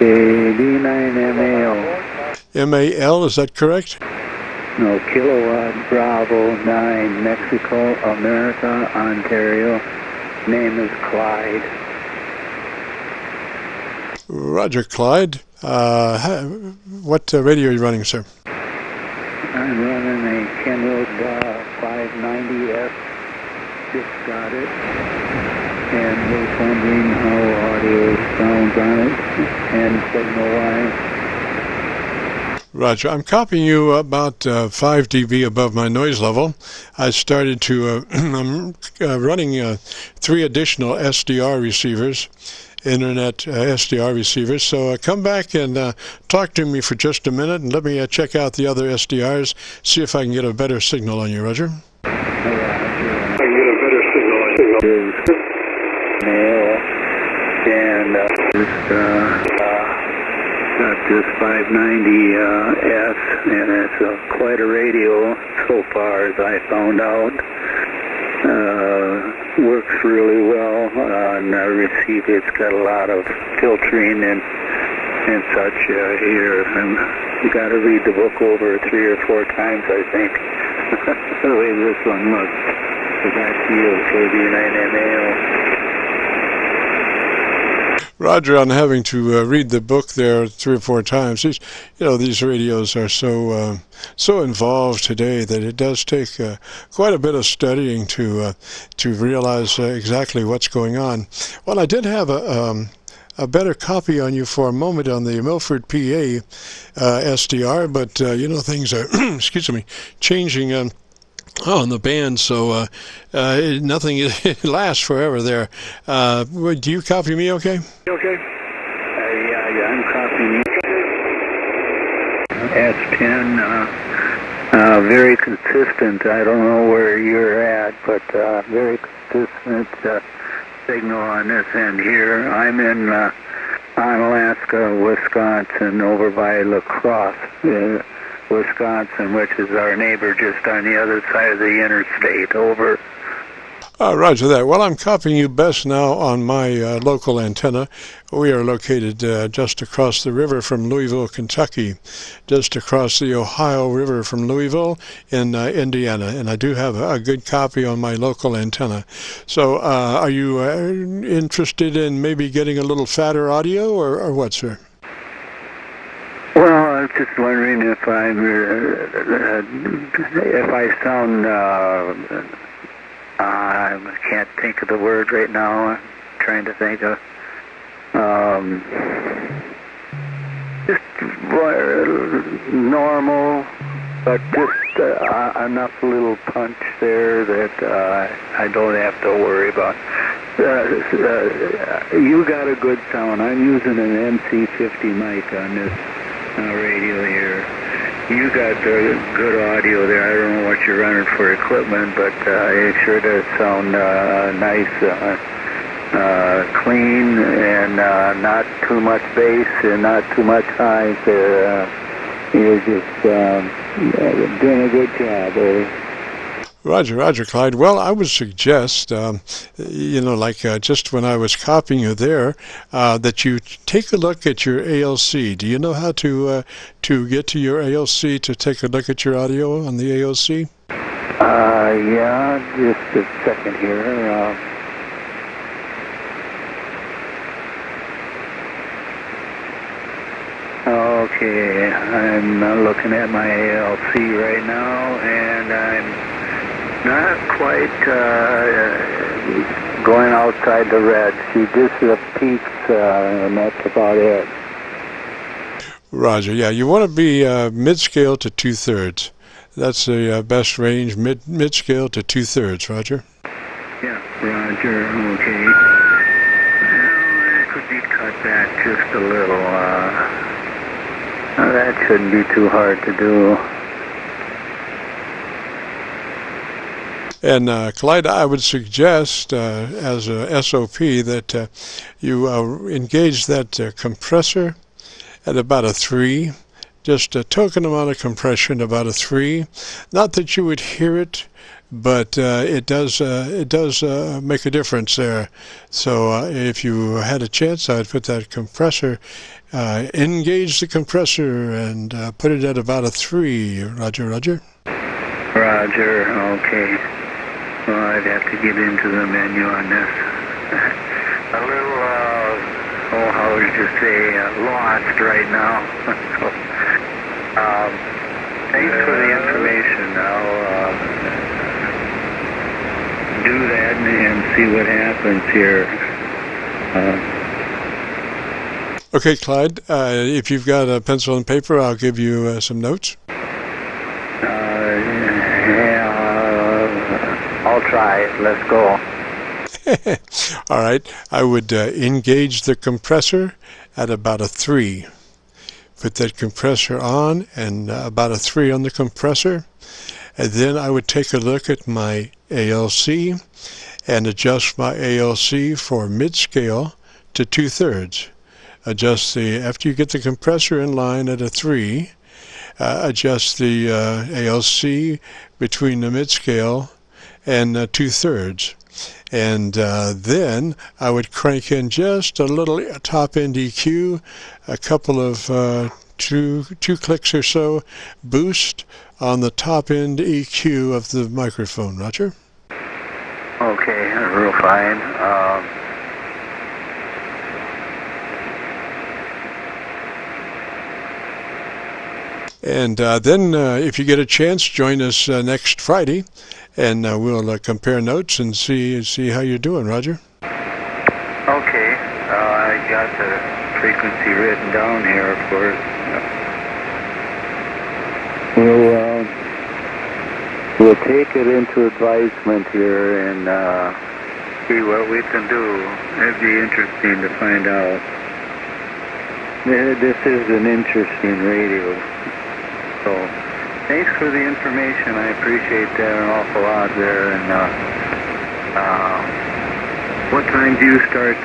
CLYDE-KB9MAO. MAL, is that correct? No, Kilowatt Bravo 9, Mexico, America, Ontario. Name is Clyde. Roger, Clyde. What radio are you running, sir? I'm running a Kenwood 590S. Just got it. And was wondering how audio sounds on it and signal-wise. Roger, I'm copying you about 5 dB above my noise level. I started to, I'm running 3 additional SDR receivers, internet SDR receivers. So come back and talk to me for just a minute and let me check out the other SDRs, see if I can get a better signal on you, Roger. I can get a better signal on you. And got this 590S, and it's quite a radio so far as I found out. Works really well on receiver. It's got a lot of filtering and such here. You got to read the book over 3 or 4 times, I think. The way this one looks. So that's you, KB9MAO. Roger, on having to read the book there 3 or 4 times. These radios are so involved today that it does take quite a bit of studying to realize exactly what's going on. Well, I did have a better copy on you for a moment on the Milford, PA SDR, but things are excuse me, changing on the band, so nothing lasts forever there. Do you copy me okay? Okay. Yeah, I'm copying you. S10, very consistent. I don't know where you're at, but very consistent signal on this end here. I'm in Alaska, Wisconsin, over by La Crosse, Wisconsin, which is our neighbor just on the other side of the interstate. Over. Roger that. Well, I'm copying you best now on my local antenna. We are located just across the river from Louisville, Kentucky, just across the Ohio River from Louisville in Indiana, and I do have a good copy on my local antenna. So are you interested in maybe getting a little fatter audio, or what, sir? Well, I was just wondering if I sound, I can't think of the word right now. I'm trying to think of, just normal, but just enough little punch there that I don't have to worry about. You got a good sound. I'm using an MC50 mic on this radio here. You got good audio there. I don't know what you're running for equipment, but it sure does sound nice, clean, and not too much bass and not too much highs there. You're just doing a good job there. Roger, Clyde. Well, I would suggest, just when I was copying you there, that you take a look at your ALC. Do you know how to get to your ALC to take a look at your audio on the ALC? Yeah, just a second here. Okay, I'm looking at my ALC right now, and I'm not quite going outside the red. She just peaks, and that's about it. Roger, yeah, you want to be mid-scale to 2/3. That's the best range, mid-scale to 2/3, Roger. Yeah, Roger, okay. Well, could be cut back just a little. That shouldn't be too hard to do. And Clyde, I would suggest as a SOP that you engage that compressor at about a 3, just a token amount of compression, about a 3. Not that you would hear it, but it does make a difference there. So if you had a chance, I'd put that compressor, engage the compressor, and put it at about a 3. Roger, Roger. Roger, okay. Well, I'd have to get into the menu on this. A little, how would you say, lost right now. So, thanks for the information. I'll do that and see what happens here. Okay, Clyde, if you've got a pencil and paper, I'll give you some notes. I'll try it. Let's go. All right. I would engage the compressor at about a 3. Put that compressor on and about a 3 on the compressor. And then I would take a look at my ALC and adjust my ALC for mid-scale to 2/3. Adjust after you get the compressor in line at a 3, adjust the ALC between the mid-scale and 2/3. And then I would crank in just a little top-end EQ, a couple of two clicks or so, boost on the top-end EQ of the microphone. Roger? Okay, real fine. And then if you get a chance, join us next Friday, and we'll compare notes and see how you're doing, Roger. Okay, I got the frequency written down here, of course. We'll take it into advisement here and see what we can do. It'd be interesting to find out. This is an interesting radio. So, thanks for the information. I appreciate that an awful lot there. And what time do you start?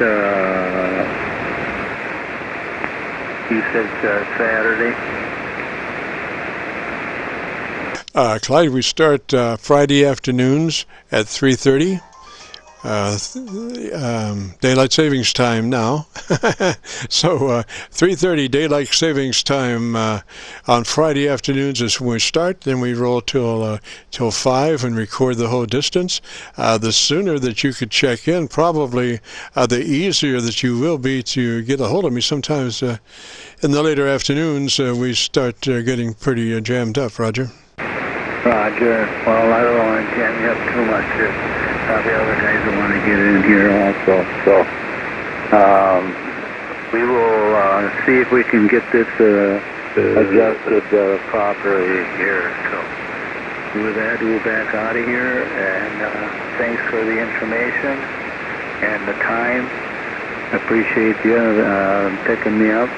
You said Saturday. Clyde, we start Friday afternoons at 3:30. Daylight savings time now. So 3:30 daylight savings time on Friday afternoons is when we start. Then we roll till 5 and record the whole distance. The sooner that you could check in, probably the easier that you will be to get a hold of me. Sometimes in the later afternoons we start getting pretty jammed up. Roger. Roger. Well, I don't want to jam you up too much. The other guys that want to get in here also. So we will see if we can get this adjusted properly here. So with that, we'll back out of here. And thanks for the information and the time. I appreciate you picking me up.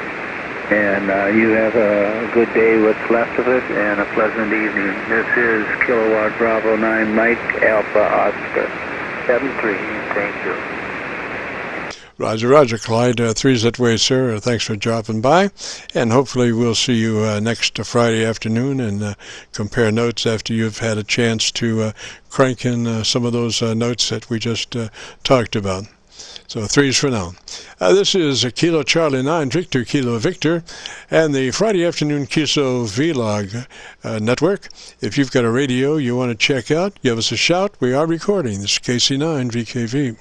And you have a good day, what's left of it, and a pleasant evening. This is Kilowatt Bravo 9 Mike Alpha Oscar 73. Thank you. Roger, Roger, Clyde. 3's that way, sir. Thanks for dropping by. And hopefully we'll see you next Friday afternoon and compare notes after you've had a chance to crank in some of those notes that we just talked about. So 3's for now. This is Kilo Charlie 9 Victor Kilo Victor and the Friday afternoon QSO-VLOG network. If you've got a radio you want to check out, give us a shout. We are recording. This is KC9VKV.